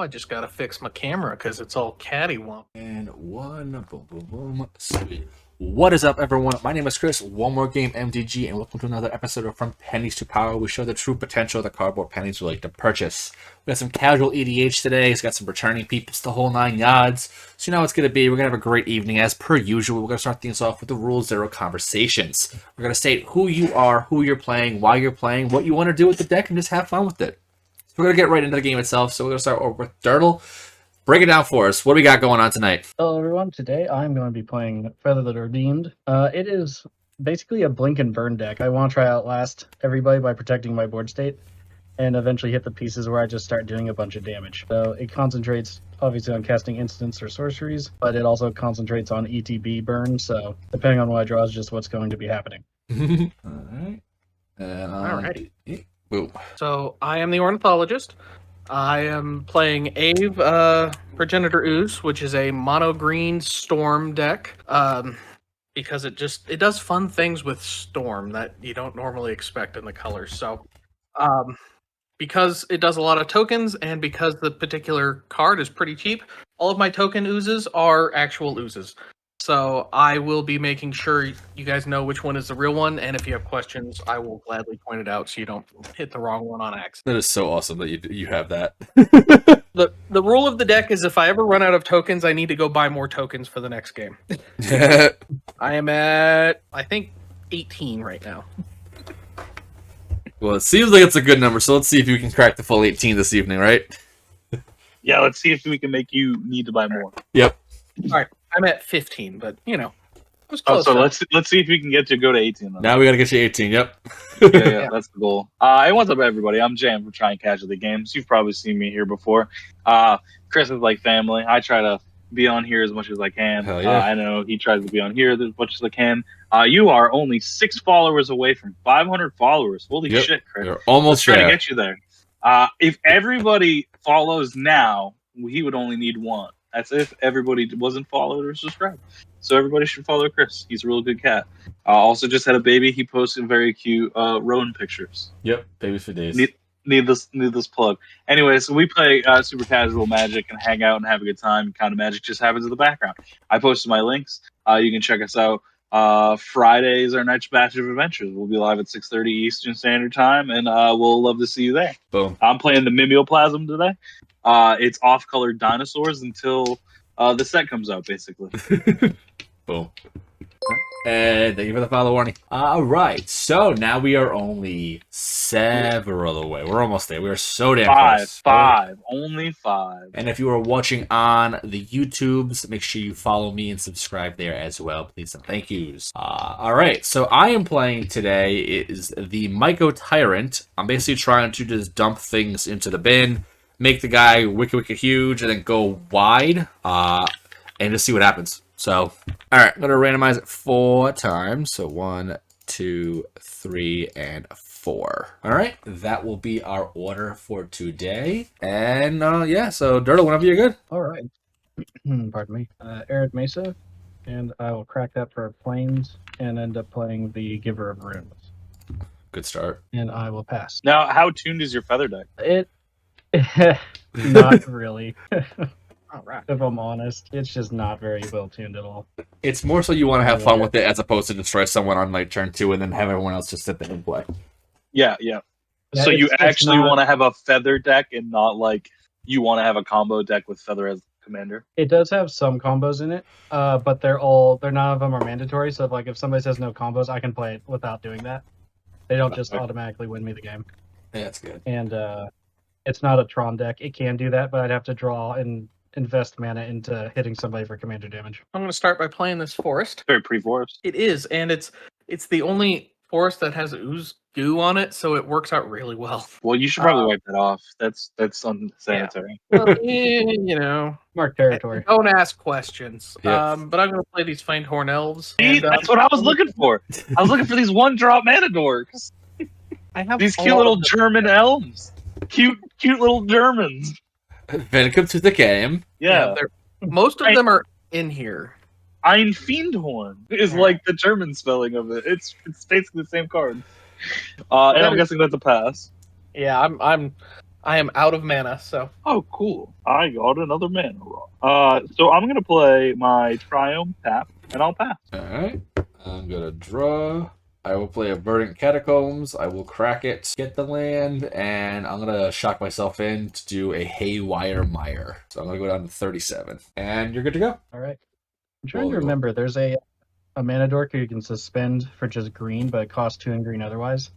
just gotta fix my camera because it's all cattywomp. And one, boom, boom, boom, sweet. What is up, everyone? My name is Chris, OMGMTG, and welcome to another episode of From Pennies to Power. We show the true potential of the cardboard pennies we like to purchase. We got some casual EDH today. It's got some returning peeps, the whole 9 yards. So you know how it's going to be. We're going to have a great evening. As per usual, we're going to start things off with the Rule Zero conversations. We're going to state who you are, who you're playing, why you're playing, what you want to do with the deck, and just have fun with it. So we're going to get right into the game itself. So we're going to start over with Dirtle. Break it down for us. What do we got going on tonight? Hello, everyone. Today I'm going to be playing Feather the Redeemed. It is basically a blink and burn deck. I want to try outlast everybody by protecting my board state and eventually hit the pieces where I just start doing a bunch of damage. So it concentrates obviously on casting instants or sorceries, but it also concentrates on ETB burn. So depending on what I draw is just what's going to be happening. Alright. Alrighty. Boom. So I am the ornithologist. I am playing Ave Progenitor Ooze, which is a mono green storm deck. Because it does fun things with storm that you don't normally expect in the colors. So because it does a lot of tokens and because the particular card is pretty cheap, all of my token oozes are actual oozes. So I will be making sure you guys know which one is the real one, and if you have questions, I will gladly point it out so you don't hit the wrong one on accident. That is so awesome that you have that. The rule of the deck is if I ever run out of tokens, I need to go buy more tokens for the next game. I am at, I think, 18 right now. Well, it seems like it's a good number, so let's see if you can crack the full 18 this evening, right? Yeah, let's see if we can make you need to buy more. Yep. All right, I'm at 15, but, you know, it was Oh, close. so enough. let's see if we can get to go to 18. Then. Now we gotta get you 18, yep. Yeah, that's the goal. Hey, what's up, everybody? I'm Jam from Trying Casualty Games. You've probably seen me here before. Chris is like family. I try to be on here as much as I can. Hell yeah. I know he tries to be on here as much as I can. You are only 6 followers away from 500 followers. Holy Yep. shit, Chris. You're almost Trying to there. get you there. If everybody follows now, he would only need 1. That's if everybody wasn't followed or subscribed. So everybody should follow Chris. He's a real good cat. Also just had a baby. He posted very cute Rowan pictures. Yep, babies for days. Need this plug. Anyway, so we play super casual Magic and hang out and have a good time. Kind of Magic just happens in the background. I posted my links. You can check us out. Friday is our next batch of adventures. We'll be live at 6:30 Eastern Standard Time, and we'll love to see you there. Boom. I'm playing the Mimeoplasm today. It's off-colored dinosaurs until the set comes out, basically. Boom. And thank you for the follow, Warning. Alright, so now we are only several away. We're almost there. We are so damn close. Five. Only 5. And if you are watching on the YouTubes, make sure you follow me and subscribe there as well. Please and thank yous. Alright, so I am playing today is the Myco Tyrant. I'm basically trying to just dump things into the bin, make the guy wicked huge, and then go wide, and just see what happens. So, alright, I'm going to randomize it 4 times. So 1, 2, 3, and 4. Alright, that will be our order for today. And, yeah, so Dirtle, whenever you're good. All right. Pardon me. Arid Mesa, and I will crack that for Plains and end up playing the Giver of Runes. Good start. And I will pass. Now, how tuned is your feather deck? It not really. All right. If I'm honest, it's just not very well tuned at all. It's more so you want to have fun with it as opposed to destroy someone on like turn 2 and then have everyone else just sit there and play. Yeah. Yeah, So you it's actually not- want to have a feather deck and not like you want to have a combo deck with feather as commander? It does have some combos in it, but they're none of them are mandatory. So if somebody says no combos, I can play it without doing that. They don't just automatically win me the game. Yeah, that's good. And it's not a Tron deck. It can do that, but I'd have to draw and invest mana into hitting somebody for commander damage. I'm going to start by playing this forest. Very pre-forest. It is, and it's the only forest that has ooze goo on it, so it works out really well. Well, you should probably wipe that off. That's unsanitary. Well, you know, Mark territory. don't ask questions. Yeah. But I'm going to play these Faint Horn Elves. See, and, that's what I was looking for. I was looking for these 1-drop mana dorks. I have These all cute little of them. German elves. Cute little Germans. Welcome to the game. Yeah. Most of them are in here. Ein Fiendhorn is like the German spelling of it. It's basically the same card. And I'm guessing that's a pass. Yeah, I'm I am out of mana, so Oh, cool. I got another mana rock. So I'm gonna play my Triumph tap, and I'll pass. All right. I'm gonna draw. I will play a Verdant Catacombs. I will crack it, get the land, and I'm gonna shock myself in to do a Haywire Mire. So I'm gonna go down to 37, and you're good to go. All right. I'm trying to Well, remember. There's a mana dork you can suspend for just green, but it costs 2 and green otherwise.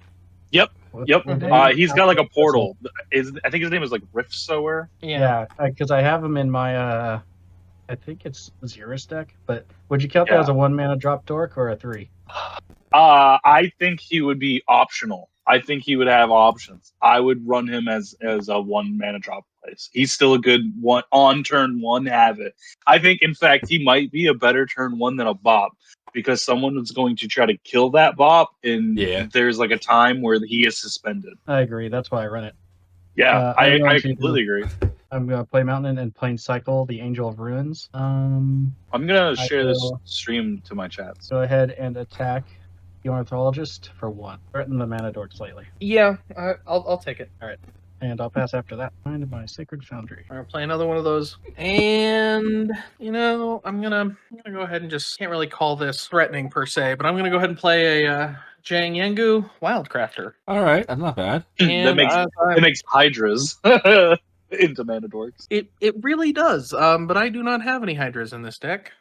Yep. What- Yep. what day? He's got like a portal. I think his name is like Rift Sower. yeah. Yeah, because I have him in my I think it's Xerus deck. But would you count Yeah. that as a 1 mana drop dork or a 3? I think he would be optional. I think he would have options. I would run him as a 1 mana drop place. He's still a good one on turn 1. Have it. I think, in fact, he might be a better turn 1 than a bop because someone is going to try to kill that bop, and Yeah. there's like a time where he is suspended. I agree. That's why I run it. Yeah, I'm I going to- completely agree. I'm going to play Mountain and Plain Cycle, the Angel of Ruins. I'm gonna I share this will- stream to my chats. Go ahead and attack the Ornithologist for 1. Threaten the mana dork slightly. Yeah, I'll take it. And I'll pass after that. Find my Sacred Foundry. All right, play another one of those. And, I'm gonna go ahead and just, can't really call this threatening per se, but I'm gonna go ahead and play a Jang Yengu Wildcrafter. All right, that's not bad. And It makes hydras into mana dorks. it really does. But I do not have any Hydras in this deck.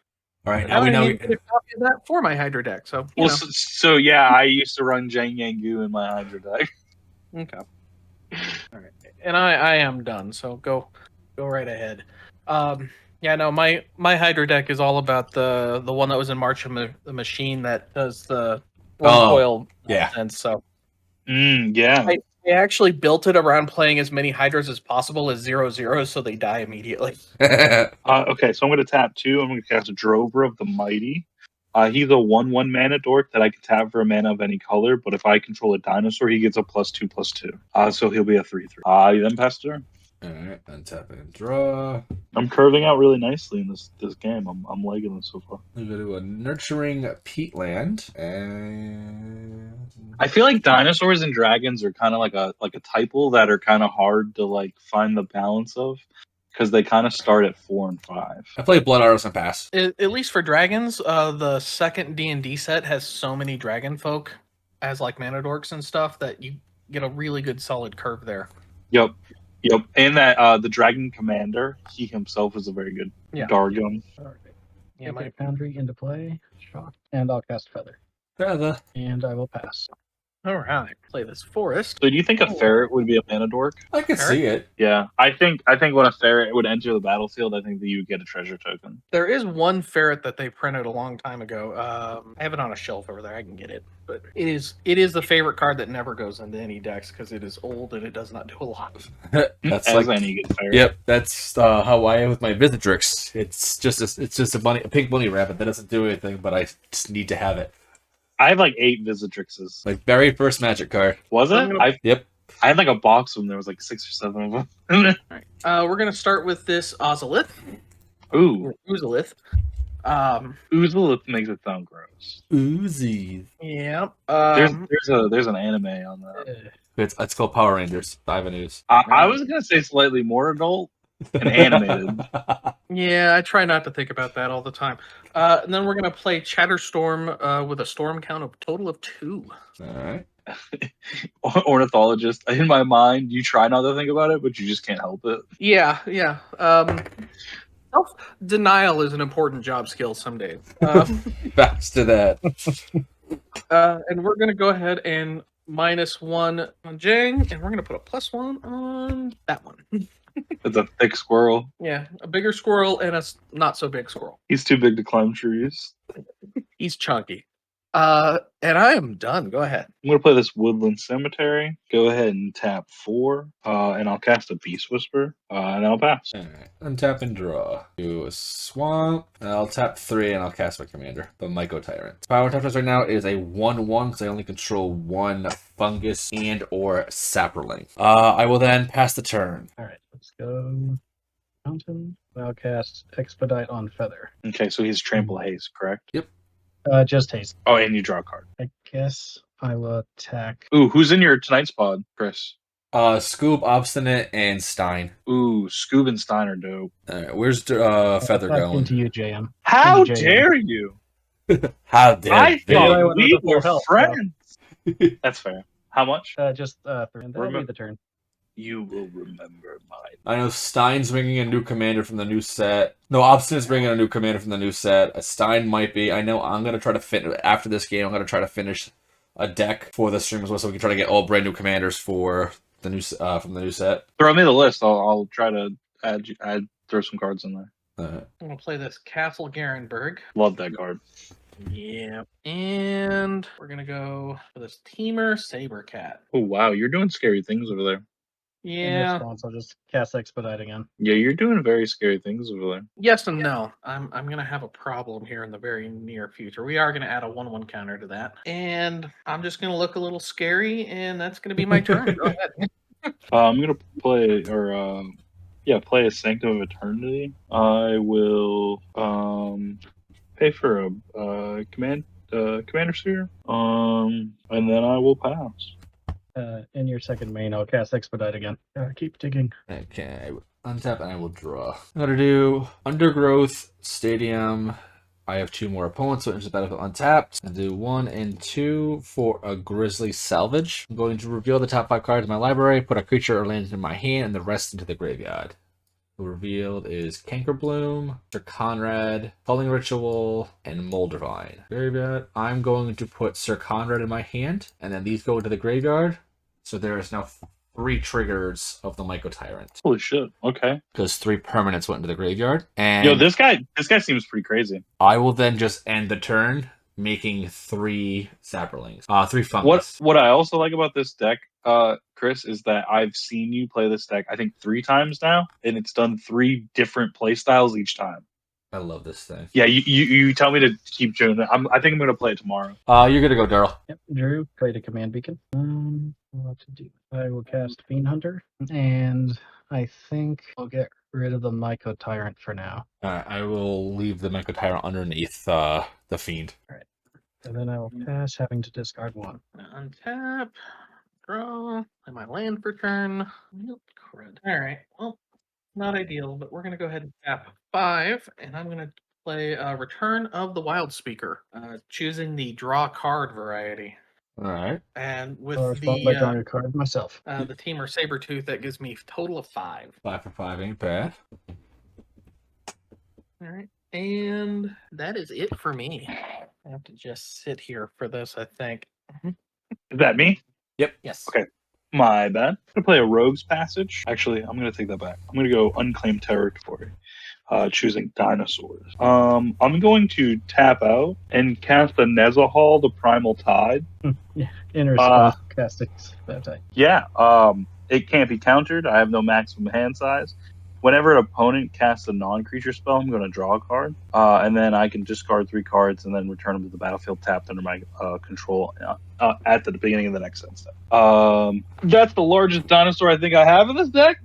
All right, I now we know. need to get a copy of that for my Hydra deck. So, Well, so yeah, I used to run Jang Yangu in my Hydra deck. okay. All right, and I am done. So go right ahead. Yeah, no, my Hydra deck is all about the one that was in March of the Machine that does the one coil yeah. nonsense. So Yeah. I actually built it around playing as many Hydras as possible as 0/0, so they die immediately. Okay, so I'm going to tap 2. I'm going to cast a Drover of the Mighty. He's a 1/1 mana dork that I can tap for a mana of any color, but if I control a dinosaur, he gets a +2/+2. So he'll be a 3/3. You then pass turn. All right, untap and draw. I'm curving out really nicely in this game. I'm liking this so far. I'm gonna do a Nurturing Peatland, and I feel like dinosaurs and dragons are kind of like a typle that are kind of hard to like find the balance of because they kind of start at 4 and 5. I play Blood Arrows and pass. At least for dragons, the second D&D set has so many dragon folk as like mana dorks and stuff that you get a really good solid curve there. Yep. And that the dragon commander, he himself is a very good Dargon. Alright. Yeah, Sacred Foundry into play. Shock. And I'll cast Feather. Feather. And I will pass. all right, play this forest. So do you think a ferret would be a mana dork? I could see it. Yeah, I think when a ferret would enter the battlefield, I think that you would get a treasure token. There is one ferret that they printed a long time ago. I have it on a shelf over there. I can get it, but it is the favorite card that never goes into any decks because it is old and it does not do a lot. That's As like any good ferret. Yep, that's how I am with my Visitrix. It's just a pink bunny rabbit that doesn't do anything, but I just need to have it. I have like 8 Visitrixes. My very first Magic card. Was it? Yep. I had like a box of them. There was like 6 or 7 of them. All right, we're gonna start with this Ozolith. Ooh, Or Oozolith. Oozolith makes it sound gross. Oozy. Yeah. There's an anime on that. It's called Power Rangers. The Avenues. I was gonna say slightly more adult and animated. Yeah, I try not to think about that all the time. And then we're gonna play Chatterstorm with a storm count of total of 2. All right. Ornithologist. In my mind, you try not to think about it, but you just can't help it. Yeah. Self-denial is an important job skill someday. Backs to that. And we're gonna go ahead and -1 on Jang, and we're gonna put a +1 on that one. It's a thick squirrel. Yeah, a bigger squirrel and a not so big squirrel. He's too big to climb trees. He's chunky. And I am done. Go ahead. I'm gonna play this Woodland Cemetery. Go ahead and tap 4, and I'll cast a Beast Whisper, and then I'll pass. All right. Untap and draw. Do a swamp. And I'll tap 3 and I'll cast my commander, the Myco Tyrant. Power touches right now is a 1/1 because I only control 1 fungus and or sapperling. I will then pass the turn. Alright, let's go. Mountain. I'll cast Expedite on Feather. Okay, so he's Trample Haste, correct? Just haste. Oh, and you draw a card. I guess I will attack. Ooh, who's in your tonight's pod, Chris? Scoob, Obstinate, and Stein. Ooh, Scoob and Stein are dope. Where's Feather Back going? into you, JM. How Into JM. dare you? How dare I Maybe they? I thought went we with a full were health, so- friends. That's fair. How much? Just and that'll be the turn. You will remember mine. I know Stein's bringing a new commander from the new set. No, Obstinate's bringing a new commander from the new set. Stein might be. I know I'm going to try to fit after this game. I'm going to try to finish a deck for the stream as well, so we can try to get all brand new commanders for the new from the new set. Throw me the list. I'll try to throw some cards in there. I'm gonna play this Castle Garenberg. Love that card. Yeah, and we're gonna go for this Teamer Sabercat. Oh wow, you're doing scary things over there. In Yeah, response, I'll just cast Expedite again. Yeah, you're doing very scary things over there. yes and no. I'm gonna have a problem here in the very near future. We are gonna add a 1/1 counter to that, and I'm just gonna look a little scary, and that's gonna be my turn. Go ahead. I'm gonna play play a Sanctum of Eternity. I will pay for a commander sphere. And then I will pass. In your second main, I'll cast Expedite again. Keep digging. Okay, untap and I will draw. I'm gonna do Undergrowth, Stadium. I have 2 more opponents, so into the battlefield untapped. I'll do 1 and 2 for a Grizzly Salvage. I'm going to reveal the top 5 cards in my library, put a creature or land in my hand, and the rest into the graveyard. The revealed is Cankerbloom, Sir Conrad, Falling Ritual, and Moldavine. Graveyard. I'm going to put Sir Conrad in my hand, and then these go into the graveyard. So there is now 3 triggers of the Myco Tyrant. Holy shit! Okay. Because 3 permanents went into the graveyard. And Yo, this guy seems pretty crazy. I will then just end the turn, making 3 Zapperlings. 3 fungus. What I also like about this deck, Chris, is that I've seen you play this deck I think 3 times now, and it's done 3 different play styles each time. I love this thing. Yeah, you tell me to keep doing it. I think I'm gonna play it tomorrow. You're gonna go, Daryl. Yep, Drew, create a command beacon. What to do? I will cast Fiend Hunter, and I think I'll get rid of the Myco Tyrant for now. I will leave the Myco Tyrant underneath the Fiend. And then I will pass, having to discard 1. Untap, draw, play my land for turn. Yep, crud. All right, well, not ideal, but we're gonna go ahead and tap 5, and I'm gonna play Return of the Wild Speaker, choosing the draw card variety. All right. And with I'll respond by drawing a card myself. the Teamer Sabertooth, that gives me a total of 5. 5 for 5 ain't bad. All right, and that is it for me. I have to just sit here for this, I think. Is that me? Yes. Okay. My bad. I'm gonna play a Rogue's Passage. Actually, I'm gonna take that back. I'm gonna go Unclaimed Territory, choosing Dinosaurs. I'm going to tap out and cast a Nezahal, the Primal Tide. In response, casting that type. Yeah. It can't be countered. I have no maximum hand size. Whenever an opponent casts a non-creature spell, I'm going to draw a card, and then I can discard 3 cards and then return them to the battlefield tapped under my control at the beginning of the next end step. That's the largest dinosaur I think I have in this deck,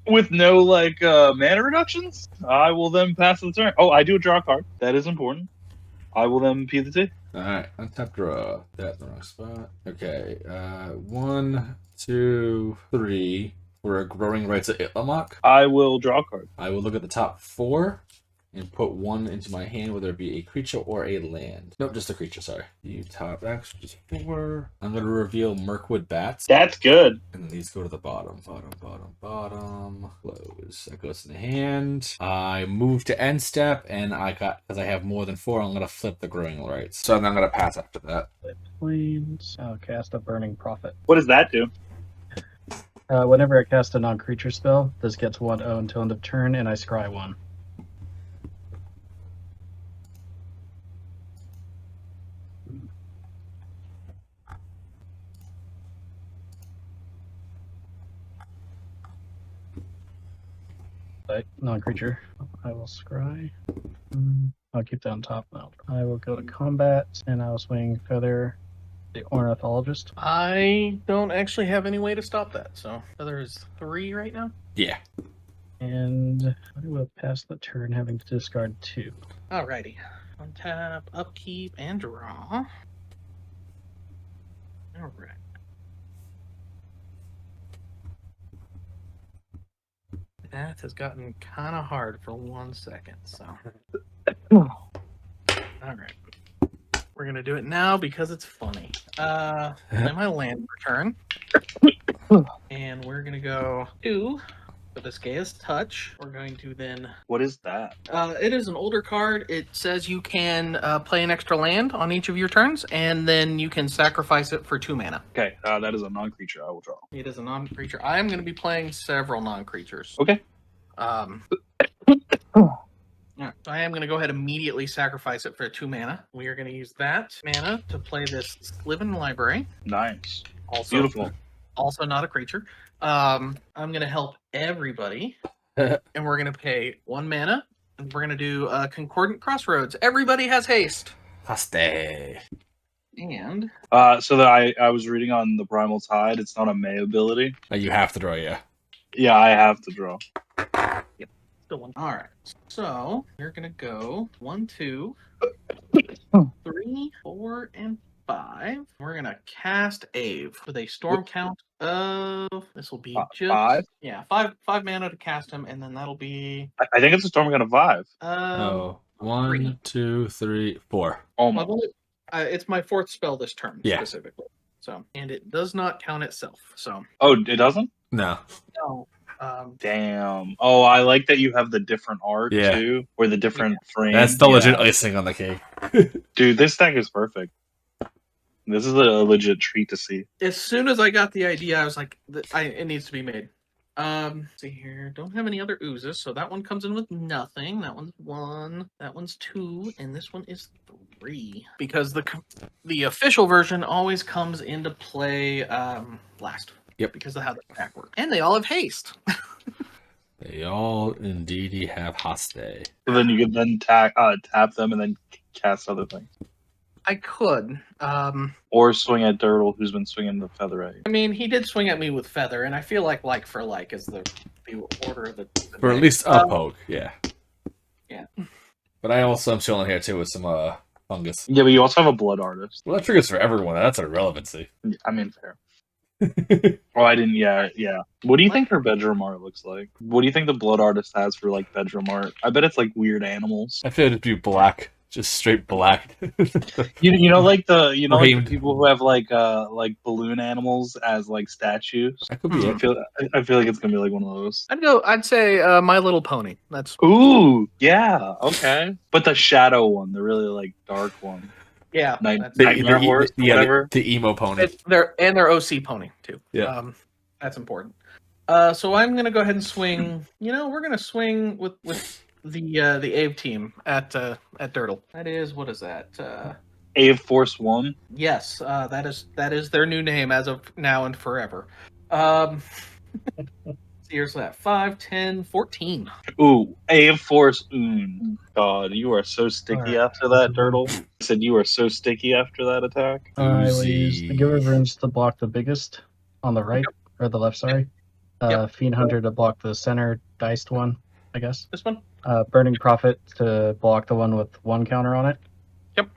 with no mana reductions. I will then pass the turn. Oh, I do draw a card. That is important. I will then P the T. Alright, untap draw. That's the wrong spot. Okay, 1, 2, 3. For a Growing Rights of Itlamok. I will draw a card. I will look at the top 4 and put 1 into my hand, whether it be a creature or a land. Nope, just a creature, sorry. You top X, which is 4. I'm going to reveal Mirkwood Bats. That's good. And then these go to the bottom. Close. That goes in the hand. I move to end step, and because I have more than 4, I'm going to flip the Growing Rights. So then I'm going to pass after that. Plains. I'll cast a Burning Prophet. What does that do? Whenever I cast a non-creature spell, this gets 1/0 until end of turn, and I scry 1. Non-creature. I will scry. I'll keep that on top now. I will go to combat, and I will swing Feather, the Ornithologist. I don't actually have any way to stop that, so Feather is 3 right now. Yeah. And I will pass the turn, having to discard 2. Alrighty. Untap, upkeep, and draw. Alright. That has gotten kind of hard for 1 second, so. Alright. We're gonna do it now because it's funny. Play my land return. And we're gonna go 2 for this Gaia's Touch. We're going to then... What is that? it is an older card. It says you can play an extra land on each of your turns, and then you can sacrifice it for 2 mana. Okay, that is a non-creature. I will draw. It is a non-creature. I am going to be playing several non-creatures. Okay. So I am going to go ahead and immediately sacrifice it for 2 mana. We are going to use that mana to play this Sliven Library. Nice. Also, Beautiful. Also not a creature. I'm going to help everybody, and we're going to pay 1 mana, and we're going to do Concordant Crossroads. Everybody has haste. Haste. And So that I was reading on the Primal Tide. It's not a May ability. You have to draw, yeah. Yeah, I have to draw. still 1. All right. So we're going to go 1, 2, 3, 4, and 5. We're going to cast Ave with a storm count of, this will be just 5? Yeah, 5 mana to cast him, and then that'll be I think it's a storm count of 5. Oh, 1, 2, 3, 4. Almost. It's my 4th spell this turn, Yeah. specifically. So, and it does not count itself. So, Oh, it doesn't? No. no. Damn. Oh, I like that you have the different art Yeah. too, or the different frame. That's the legit icing on the cake. Dude, this deck is perfect. This is a legit treat to see. As soon as I got the idea, I was like, it needs to be made. Let's see here. Don't have any other oozes, so that one comes in with nothing. That one's 1. That one's 2, and this one is 3. Because the official version always comes into play last. Yep. Because of how the pack works. And they all have haste. They all indeedy have haste. So then you can then tap them and then cast other things. I could. Or swing at Dirtle, who's been swinging the feather at you. I mean, he did swing at me with feather, and I feel like for like is the order of the Or at thing. least a poke, yeah. Yeah. But I also am chilling here too with some fungus. Yeah, but you also have a Blood Artist. Well, that triggers for everyone. That's a relevancy. I mean, fair. Oh, I didn't. Yeah. What do you think her bedroom art looks like? What do you think the Blood Artist has for like bedroom art? I bet it's like weird animals. I feel it'd be black. Just straight black. You know like the Framed. people who have like balloon animals as like statues. That could be I it. feel like it's gonna be like one of those. I'd say My Little Pony. That's Ooh, yeah, okay. But the shadow one, the really like dark one. yeah. Night- That's, Nightmare Horse, whatever. The emo pony. their OC pony too. Yeah. That's important. So I'm gonna go ahead and swing. We're gonna swing with the Ave team at Dirtle. That is, what is that? Ave Force 1. Yes, that is their new name as of now and forever. So here's that 5, 10, 14. Ooh, Ave Force Un. God, you are so sticky after that, Dirtle. I said you are so sticky after that attack. I will use the Giver of Runes to block the biggest on the right, or the left, sorry. Fiend Hunter to block the center diced one, I guess. This one. Burning Prophet to block the one with 1 counter on it. Yep.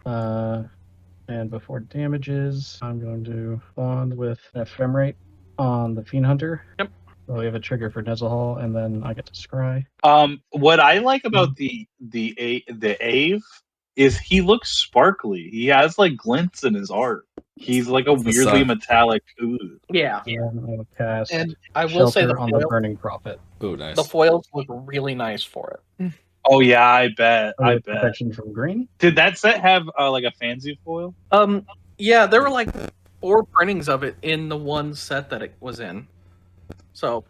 And before damages, I'm going to bond with Ephemerate on the Fiend Hunter. Yep. So we have a trigger for Nezzlehall, and then I get to scry. What I like about the Ave is he looks sparkly. He has like glints in his art. He's like a The weirdly sun. metallic ooze. Yeah. And I will cast And I will say Shelter on the the Burning Prophet. Oh, nice. the foils look really nice for it. Oh yeah, I bet. I With bet. protection from green. Did that set have like a fancy foil? Yeah, there were like 4 printings of it in the one set that it was in. So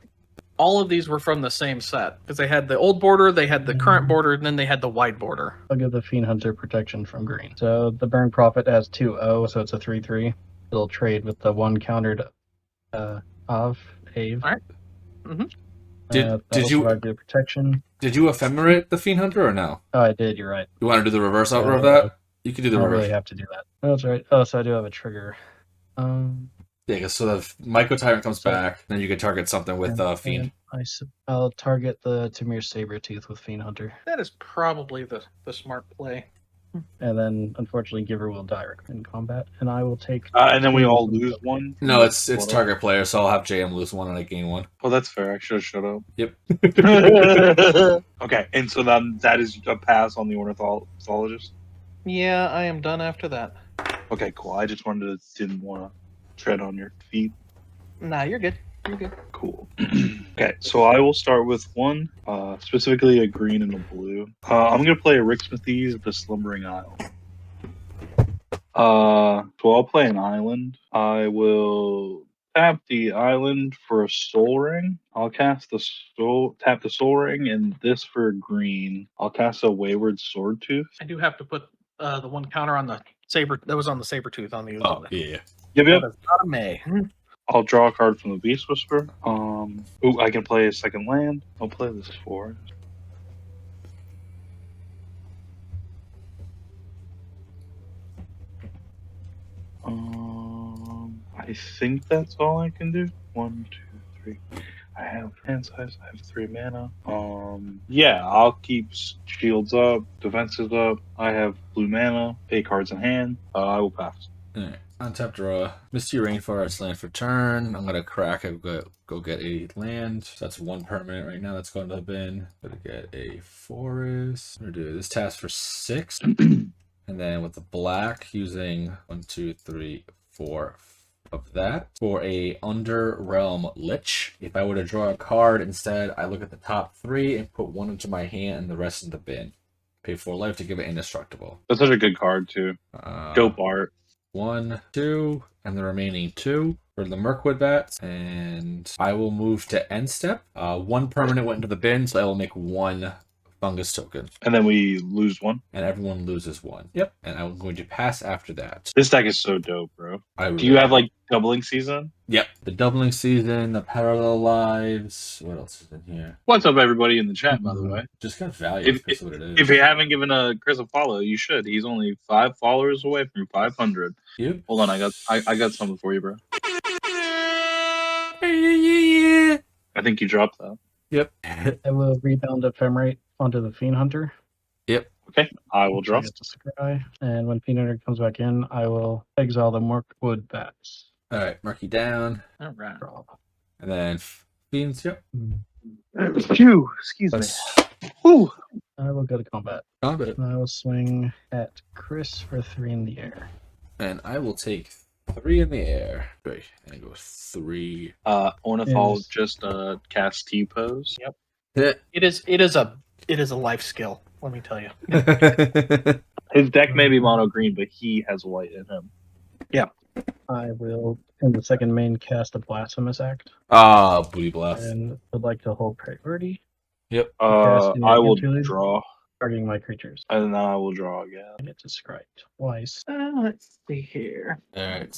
all of these were from the same set because they had the old border, they had the current border, and then they had the wide border. I'll give the Fiend Hunter protection from green. So the Burn Prophet has 2/0, so it's a 3/3. It'll trade with the 1 countered of Ave. All right. Mhm. Did you- provide the protection? Did you ephemerate the Fiend Hunter or no? Oh, I did. You're right. You want to do the reverse order of that? You could do I the don't reverse. really have to do that. Oh, that's right. Oh, so I do have a trigger. Yeah, because so the Myco Tyrant comes back, then you can target something with Fiend. I'll target the Tamir Sabretooth with Fiend Hunter. That is probably the smart play. and then unfortunately Giver will die in combat, and I will take. And then we 2 all from lose the- one. No, it's target player, so I'll have JM lose one and I gain one. Oh, that's fair. I should have shut up. Yep. Okay, and so then that is a pass on the ornithologist. Yeah, I am done after that. Okay, cool. I just didn't want to tread on your feet. Nah, you're good. You're good. Cool. Okay, so I will start with one, specifically a green and a blue. I'm gonna play a Rick Smithies at the Slumbering Isle. So I'll play an island. I will tap the island for a soul ring. I'll cast tap the soul ring, and this for green. I'll cast a Wayward Sword Tooth. I do have to put the one counter on the saber that was on the saber tooth on the. Oh, yeah. Yep. That is not a May. I'll draw a card from the Beast Whisper. Ooh, I can play a second land. I'll play this forest. I think that's all I can do. 1, 2, 3. I have hand size. I have 3 mana. Yeah, I'll keep shields up, defenses up. I have blue mana, 8 cards in hand. I will pass. Alright. Untap draw. Misty Rainforest land for turn. I'm gonna crack and go get a land. So that's 1 permanent right now. That's going to the bin. Gonna get a forest. I'm gonna do this task for 6. And then with the black, using 1, 2, 3, 4 of that for a Under Realm Lich. If I were to draw a card instead, I look at the top 3 and put 1 into my hand and the rest in the bin. Pay 4 life to give it indestructible. That's such a good card too. Dope art. 1, 2, and the remaining 2 for the Mirkwood Bats. And I will move to end step. 1 permanent went into the bin, so I will make 1 fungus token. And then we lose 1. And everyone loses 1. Yep. And I'm going to pass after that. This deck is so dope, bro. Do you have like doubling season? Yep. The doubling season, the parallel lives. What else is in here? What's up, everybody in the chat, by the way? Just got value. That's what it is. If you haven't given Chris a follow, you should. He's only 5 followers away from 500. Yep. Hold on, I got something for you, bro. I think you dropped that. Yep. I will rebound Ephemerate onto the Fiend Hunter. Yep. Okay, I will draw. And when Fiend Hunter comes back in, I will exile the Mirkwood Bats. All right, Murky down. All right. Draw. And then Fiends, yep. Phew, excuse me. Whew. I will go to combat. Combat. And I will swing at Chris for 3 in the air. And I will take 3 in the air. Great. And go 3. Ornithologist cast T-pose. Yep. It is a life skill. Let me tell you. His deck may be mono green, but he has white in him. I will, in the second main, cast a Blasphemous Act. Booty blast. And would like to hold priority, Yep. I will draw, targeting my creatures. and then I will draw again. I get to scry twice. Let's see here. All right.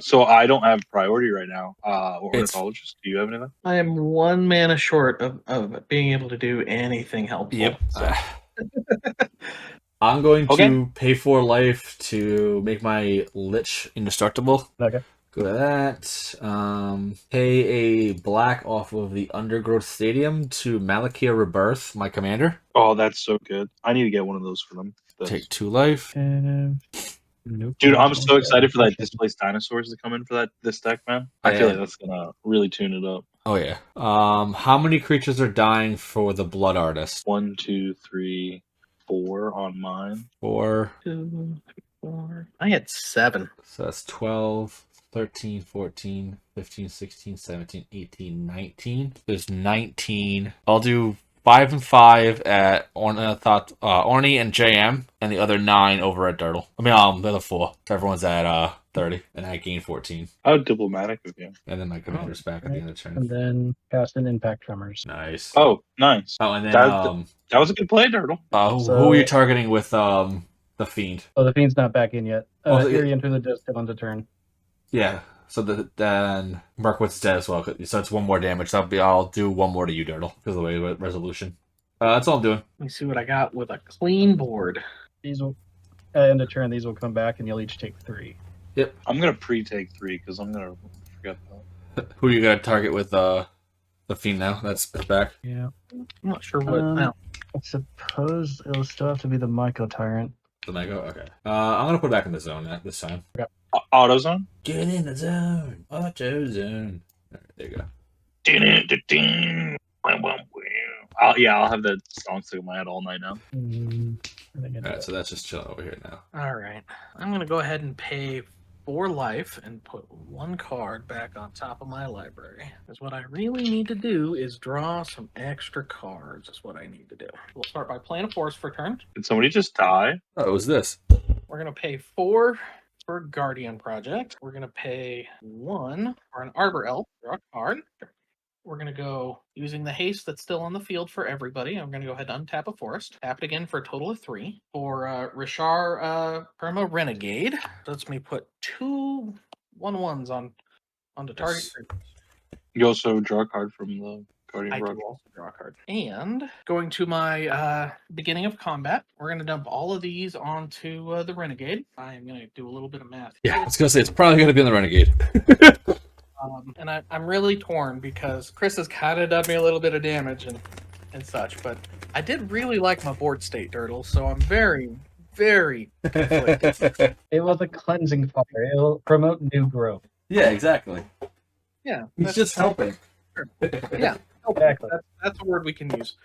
So I don't have priority right now. Ornithologist, do you have anything? I am 1 mana short of being able to do anything helpful. Yep. So. I'm going Okay. to pay 4 life to make my Lich indestructible. Okay. Go to that. Pay a black off of the Undergrowth Stadium to Malakia Rebirth, my commander. Oh, that's so good. I need to get one of those for them. Take 2 life. Nope. Dude, I'm so excited for that Displaced Dinosaurs to come in for this deck, man. I feel like that's gonna really tune it up. Oh yeah. How many creatures are dying for the Blood Artist? 1, 2, 3, 4 on mine. 4. 2, 4. I had 7. So that's 12, 13, 14, 15, 16, 17, 18, 19. There's 19. I'll do 5 and 5 at Orny and JM, and the other 9 over at Dirtle. I mean, the other 4. So everyone's at 30, and I gain 14. How diplomatic of you. And then my commander's back at the end of the turn. And then cast an Impact Tremors. Nice. Oh, nice. Oh, and then That was a good play, Dirtle. who are you targeting with the Fiend? Oh, the Fiend's not back in yet. Oh, Eerie Enter the Dust till end of turn. Yeah. So then Mirkwood's dead as well. So it's 1 more damage. I'll do 1 more to you, Dirtle, because of the way resolution. That's all I'm doing. Let me see what I got with a clean board. These will, at end of turn, these will come back, and you'll each take 3. I'm gonna pre-take 3 because I'm gonna forget that. Who are you gonna target with the Fiend now? That's back. Yeah. I'm not sure what. I suppose it'll still have to be the Myco Tyrant. The Mego? Okay. I'm gonna put it back in the zone this time. AutoZone. Get in the zone. Auto zone. Alright, there you go. Yeah, I'll have that song stuck in my head all night now. Alright, so that's just chilling over here now. All right. I'm going to go ahead and pay 4 life and put 1 card back on top of my library. Because what I really need to do is draw some extra cards, is what I need to do. We'll start by playing a forest for turn. Did somebody just die? Oh, it was this. We're going to pay 4 for Guardian Project. We're going to pay 1 for an Arbor Elf. Draw a card. We're going to go using the haste that's still on the field for everybody. I'm going to go ahead and untap a forest. Tap it again for a total of 3. For Rishar Perma Renegade, lets me put 2 1/1s on the target. Yes. You also draw a card from the Guardian I do Project. also draw a card. And going to my beginning of combat, we're going to dump all of these onto the Renegade. I am going to do a little bit of math. Yeah, I was gonna say it's probably gonna be on the Renegade. And I'm really torn because Chris has kind of done me a little bit of damage and such, but I did really like my board state, Dirtle, so I'm very, very conflicted. It was a cleansing fire. It'll promote new growth. Yeah, exactly. Yeah, He's just helping. Yeah, Exactly. that's a word we can use.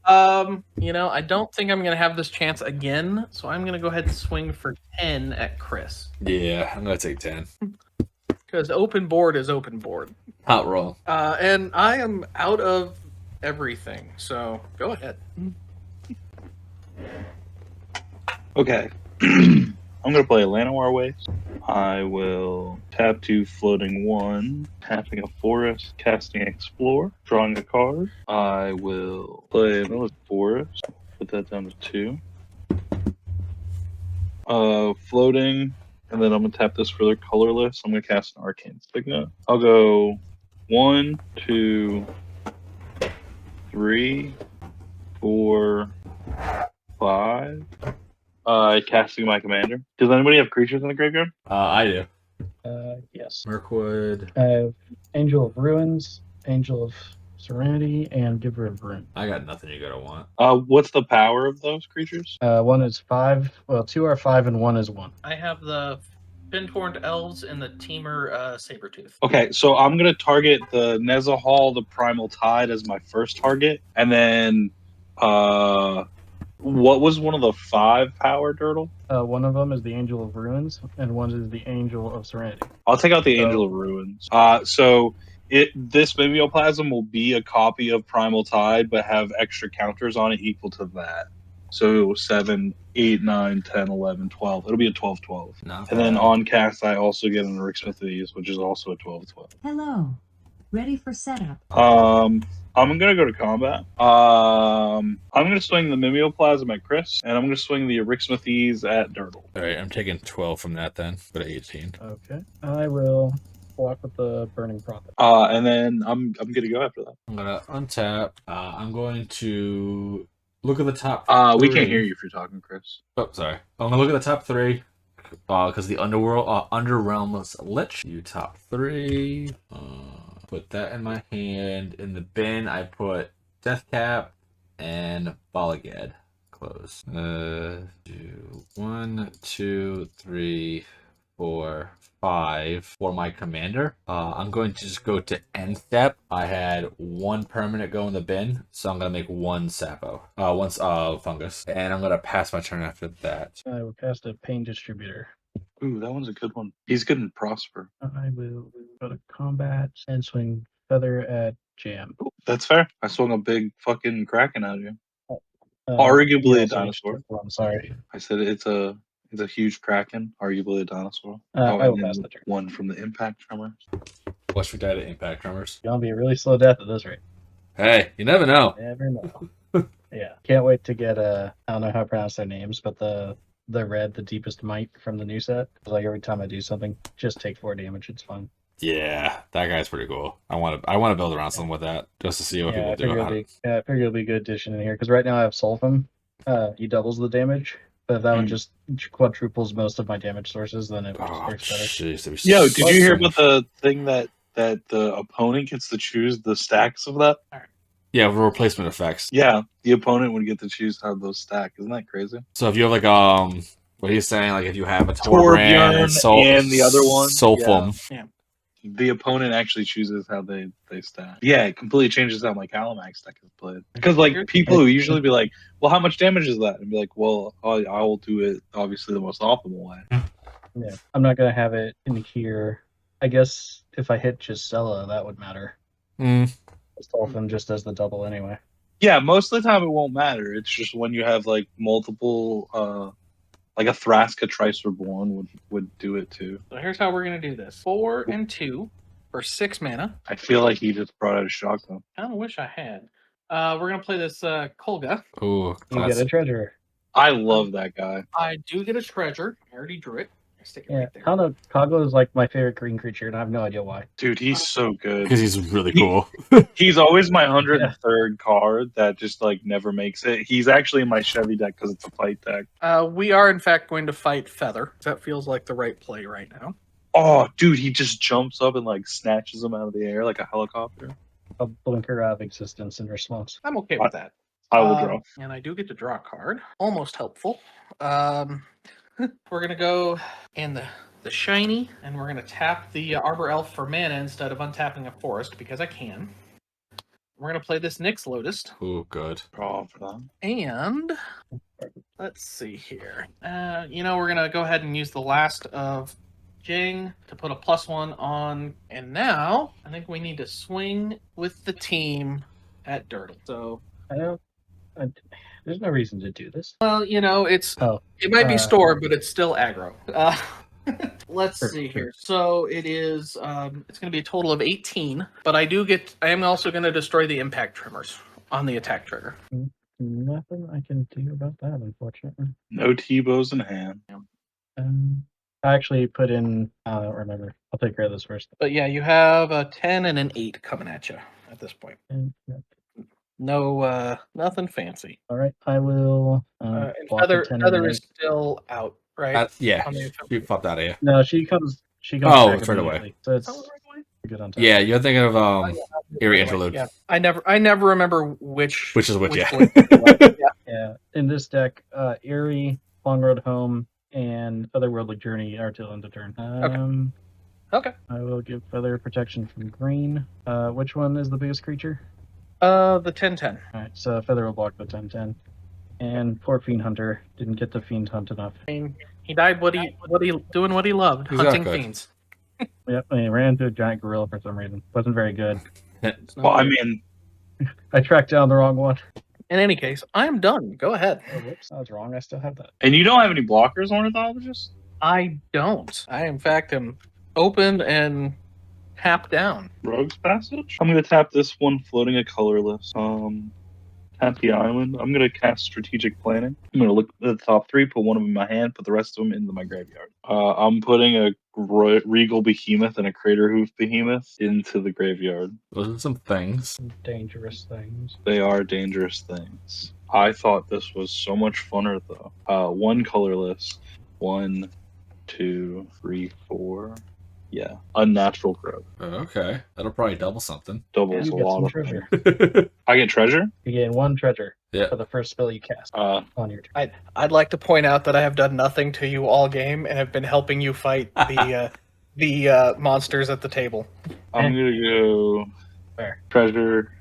I don't think I'm gonna have this chance again, so I'm gonna go ahead and swing for 10 at Chris. Yeah, I'm gonna take 10. Because open board is open board. Hot roll. And I am out of everything, so go ahead. Okay. I'm going to play Llanowar Waste. I will tap 2 floating 1, tapping a forest, casting Explore, drawing a card. I will play another forest, put that down to 2. Floating, and then I'm going to tap this for their colorless. I'm going to cast an Arcane Signet. I'll go 1, 2, 3, 4, 5. Casting my commander. Does anybody have creatures in the graveyard? I do. Yes. Mirkwood. I have Angel of Ruins, Angel of Serenity, and Giver of Ruin. I got nothing you're gonna want. What's the power of those creatures? 1 is 5. Well, 2 are 5 and 1 is 1. I have the Pintorned Elves and the Teamer Sabretooth. Okay, so I'm gonna target the Nezahal, the Primal Tide, as my first target, and then what was one of the 5 power Dirtle? One of them is the Angel of Ruins, and one is the Angel of Serenity. I'll take out the Angel of Ruins. So this Mimeoplasm will be a copy of Primal Tide, but have extra counters on it equal to that. So 7, 8, 9, 10, 11, 12. It'll be a 12-12. No. And then on cast, I also get an Ericsmith of these, which is also a 12-12. Hello. Ready for setup. I'm gonna go to combat. I'm gonna swing the Mimeoplasm at Chris, and I'm gonna swing the Ericsmithies at Dirtle. All right, I'm taking 12 from that then. Go to 18. Okay. I will block with the Burning Prophet. And then I'm gonna go after that. I'm gonna untap. I'm going to look at the top. We 3. can't hear you if you're talking, Chris. Oh, sorry. I'm gonna look at the top 3. Because the Underrealmless Lich. You top 3. Put that in my hand. In the bin, I put Deathcap and Balagad. Close. 1, 2, 3, 4, 5 for my commander. I'm going to just go to end step. I had 1 permanent go in the bin, so I'm gonna make 1 Sapo. Once fungus. And I'm gonna pass my turn after that. I will cast a Pain Distributor. Ooh, that one's a good one. He's good in Prosper. I will go to combat and swing Feather at Jam. Ooh, that's fair. I swung a big fucking Kraken at you. Uh, Arguably a yes, dinosaur. I'm sorry. I said it's a huge Kraken, arguably a dinosaur. I will and pass then the turn. 1 from the Impact Tremor. Watch for data impact tremors. Gonna be a really slow death at this rate. Hey, you never know. Never know. Yeah. Can't wait to get I don't know how to pronounce their names, but the red, the Deepest Might from the new set. Like every time I do something, just take 4 damage. It's fun. Yeah, that guy's pretty cool. I want to build around something with that just to see what Yeah, I people figure do. I figure it'll be a good addition in here because right now I have Sulfum. He doubles the damage, but if that one just quadruples most of my damage sources, then it Oh, works better. jeez. Yo, did you hear about the thing that the opponent gets to choose the stacks of that? Yeah, replacement effects. Yeah, the opponent would get to choose how those stack. Isn't that crazy? So if you have like What he's saying, like if you have a Torbjorn Torbjorn and the other one, Solfum. the opponent actually chooses how they stat. Yeah, it completely changes how my Calamax deck is played. Because like people who usually be like, "Well, how much damage is that?" and be like, "Well, I will do it obviously the most optimal way." Yeah, I'm not gonna have it in here. I guess if I hit Gisela, that would matter. Dolphin just does the double anyway. Yeah, most of the time it won't matter. It's just when you have like multiple, like a Thraska Trice Reborn would do it too. So here's how we're gonna do this: 4 and 2 for 6 mana. I feel like he just brought out a shotgun. I kind of wish I had. We're gonna play this Kolga. Ooh, You get a classic. treasure. I love that guy. I do get a treasure. I already drew it. I stick it Yeah, right there. I don't know. Kago is like my favorite green creature, and I have no idea why. Dude, he's so good. Because he's really cool. He's always my 103rd card that just like never makes it. He's actually in my Chevy deck because it's a fight deck. We are in fact going to fight Feather. That feels like the right play right now. Oh, dude, he just jumps up and like snatches him out of the air like a helicopter. A blinker of existence in response. I'm okay with that. I will draw. And I do get to draw a card. Almost helpful. We're gonna go in the shiny, and we're gonna tap the Arbor Elf for mana instead of untapping a forest because I can. We're gonna play this Nyx Lotus, Ooh, good. Draw for that. and let's see here. We're gonna go ahead and use the last of Jing to put a +1 on, and now I think we need to swing with the team at Dirtle. So. There's no reason to do this. Well, it's Oh, it might be uh, stored, but it's still aggro. Let's Sure, see sure. here. So it is. It's going to be a total of 18, but I am also going to destroy the impact trimmers on the attack trigger. Nothing I can do about that, unfortunately. No T-bows in hand. I actually put in. I don't remember. I'll take care of this first. But yeah, you have a 10 and an 8 coming at you at this point. And, No, nothing fancy. all right, I will. And block the Feather 10 Feather and is still out, right? Yeah, On the she popped out of you. No, she comes. Oh, back it's right away. immediately, so it's Oh, right away. good on time. Yeah, you're thinking of Eerie Right away. Interlude. Yeah, I never remember which Which is which, yeah. voice it was. Yeah. Yeah, in this deck, Eerie, Long Road Home, and Otherworldly Journey are till end of turn. Okay. I will give Feather protection from green. Which one is the biggest creature? The 10/10. Alright, so Feather will block the 10/10. And poor Fiend Hunter didn't get to Fiend Hunt enough. I mean, he died doing what he loved, hunting Exactly. fiends. Yep, and he ran into a giant gorilla for some reason. Wasn't very good. It's not Well, I good. mean, I tracked down the wrong one. In any case, I'm done. Go ahead. Oh, whoops, I was wrong. I still have that. and you don't have any blockers, Ornithologist? I don't. I, in fact, am open and tap down. Rogue's Passage? I'm going to tap this one, floating a colorless. Tap the island. I'm going to cast Strategic Planning. I'm going to look at the top 3, put one of them in my hand, put the rest of them into my graveyard. I'm putting a Regal Behemoth and a Crater Hoof Behemoth into the graveyard. Those are some things. Some dangerous things. They are dangerous things. I thought this was so much funner, though. One colorless. 1, 2, 3, 4. Yeah. Unnatural growth. Okay, that'll probably double something. Doubles You a get lot some of treasure. things. I get treasure? You gain 1 treasure Yeah. for the first spell you cast on your turn. I'd like to point out that I have done nothing to you all game and have been helping you fight the monsters at the table. I'm going to go Fair. treasure.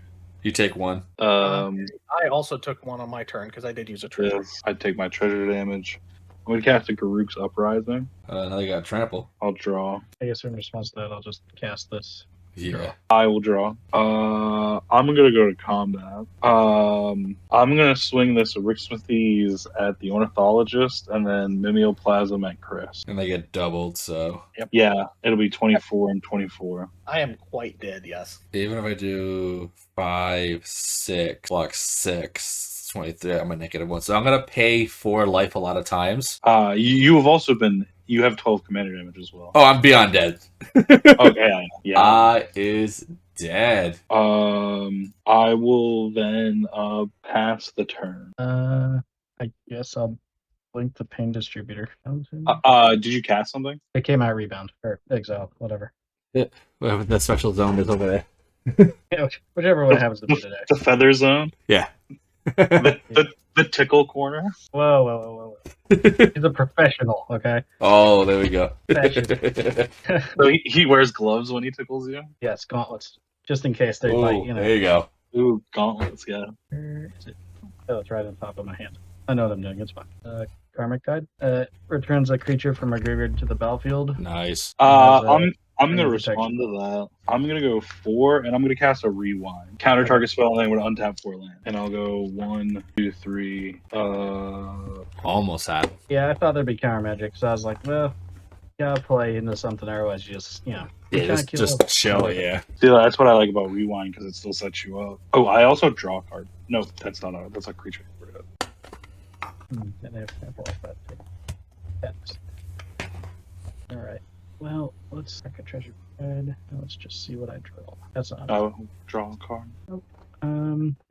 You take one. I also took one on my turn because I did use a treasure. Yes, I take my treasure damage. I'm going to cast a Garruk's Uprising. Now you got trample. I'll draw. I guess in response to that, I'll just cast this. Yeah. I will draw. I'm gonna go to combat. I'm gonna swing this Arixmethes at the Ornithologist and then Mimeoplasm at Chris. And they get doubled, so Yeah, it'll be 24 and 24. I am quite dead, yes. even if I do 5, 6, block 6, 23, I'm a -1. So I'm gonna pay 4 life a lot of times. You have also been. You have 12 commander damage as well. Oh, I'm beyond dead. Okay, yeah. I is dead. I will then pass the turn. I guess I'll blink the Pain Distributor. Did you cast something? It came out Rebound or Exile, whatever. Whatever that special zone is over there. Yeah, whichever one happens to be today. The Feather Zone. Yeah. The the tickle corner. Whoa. He's a professional, okay? Oh, there we go. So he wears gloves when he tickles you. Yes, gauntlets. Just in case they bite, Oh, there you go. Ooh, gauntlets, yeah. Where is it? Oh, it's right on top of my hand. I know what I'm doing. It's fine. Karmic Guide. Returns a creature from a graveyard to the battlefield. Nice. I'm gonna protection. respond to that. I'm gonna go 4, and I'm gonna cast a rewind. Counter target spell, and then I'm gonna untap 4 land. And I'll go 1, 2, 3. Almost had. Yeah, I thought there'd be counter magic, so I was like, well, gotta play into something, otherwise you just, Yeah, kinda just chill, yeah. See, that's what I like about rewind because it still sets you up. Oh, I also draw a card. No, that's a creature. And they have sample off that too. Yes. Alright. Well, let's take a treasure card. Let's just see what I draw. That's not. I'll draw a card.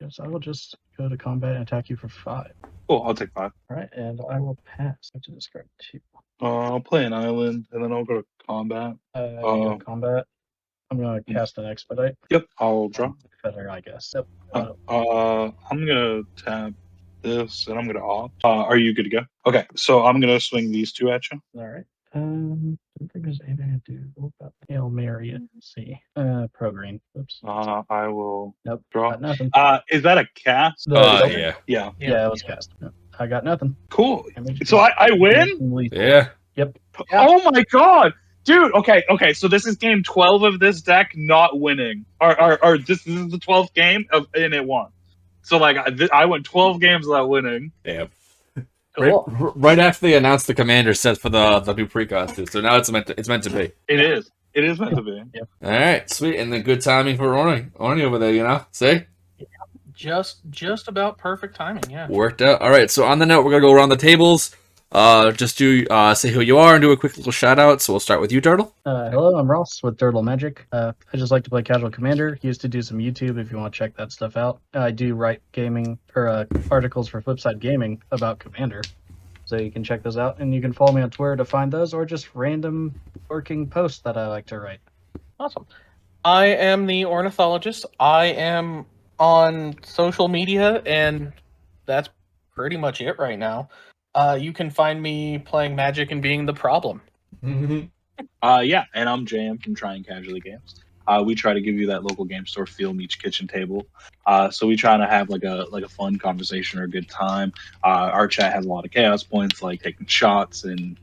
Yes, I will just go to combat and attack you for 5. Cool, I'll take 5. Alright, and I will pass. I have to discard 2. I'll play an island, and then I'll go to combat. You go to combat. I'm gonna cast an expedite. Yep, I'll draw. Feather, I guess. Yep. I'm gonna tap this, and I'm gonna opt. Are you good to go? Okay, so I'm gonna swing these 2 at you. Alright. I don't think there's anything to do. What about Hail Mary? Let's see. Pro green. Oops. I will Nope. draw. Got nothing. Is that a cast? Yeah. Yeah. Yeah, it was cast. Nope. I got nothing. Cool. Damage So I win? Yeah. Yep. Oh my god, dude. Okay. So this is game 12 of this deck not winning, or this is the 12th game and it won. So like I went 12 games without winning. Yeah. Cool. Right after they announced the commander set for the new precon too, so now it's meant to be. It is meant to be. Yep. All right, sweet, and then good timing for Orny over there. See, Just about perfect timing, yeah. worked out. All right, so on the note, we're gonna go around the tables. Just do say who you are and do a quick little shout out. So we'll start with you, Turtle. Hello, I'm Ross with Turtle Magic. I just like to play casual commander. Used to do some YouTube if you want to check that stuff out. I do write gaming or articles for Flipside Gaming about commander, so you can check those out. And you can follow me on Twitter to find those, or just random working posts that I like to write. Awesome. I am the ornithologist. I am on social media, and that's pretty much it right now. You can find me playing Magic and being the problem. Yeah, and I'm JM from Trying Casually Games. We try to give you that local game store feel meets kitchen table. So we try to have like a fun conversation or a good time. Our chat has a lot of chaos points, like taking shots and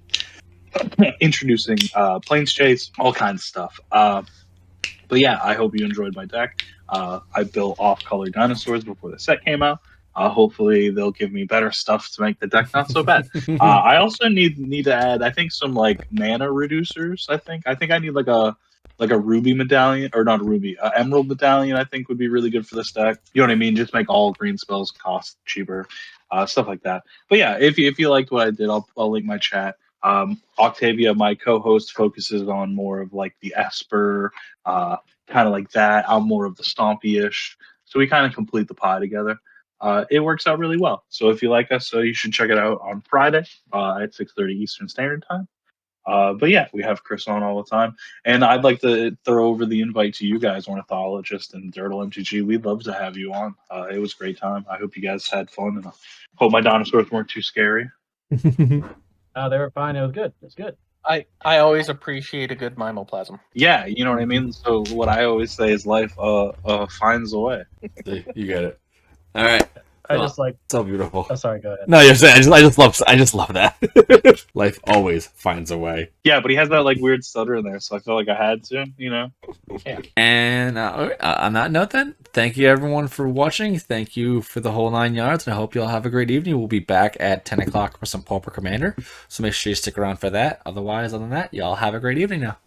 introducing planes chase, all kinds of stuff. But yeah, I hope you enjoyed my deck. I built off-color dinosaurs before the set came out. Hopefully they'll give me better stuff to make the deck not so bad. I also need to add, I think, some like mana reducers. I think I need like a ruby medallion, or not a ruby, emerald medallion. I think would be really good for this deck. You know what I mean? Just make all green spells cost cheaper, stuff like that. But yeah, if you liked what I did, I'll link my chat. Octavia, my co-host, focuses on more of like the Esper, kind of like that. I'm more of the Stompy-ish. So we kind of complete the pie together. It works out really well. So if you like us, you should check it out on Friday at 6:30 Eastern Standard Time. But yeah, we have Chris on all the time. And I'd like to throw over the invite to you guys, Ornithologist and Dirtle MTG. We'd love to have you on. It was a great time. I hope you guys had fun, and I hope my dinosaurs weren't too scary. They were fine. It was good. It's good. I always appreciate a good mimoplasm. Yeah, you know what I mean? So what I always say is life finds a way. You get it. All right. I just like. So beautiful. Oh, sorry. Go ahead. No, you're saying I just love that. Life always finds a way. Yeah, but he has that like weird stutter in there, so I feel like I had to, you know. Yeah. And on that note, then, thank you everyone for watching. Thank you for the whole 9 yards, and I hope you all have a great evening. We'll be back at 10 o'clock for some Pauper Commander, so make sure you stick around for that. Otherwise, other than that, y'all have a great evening now.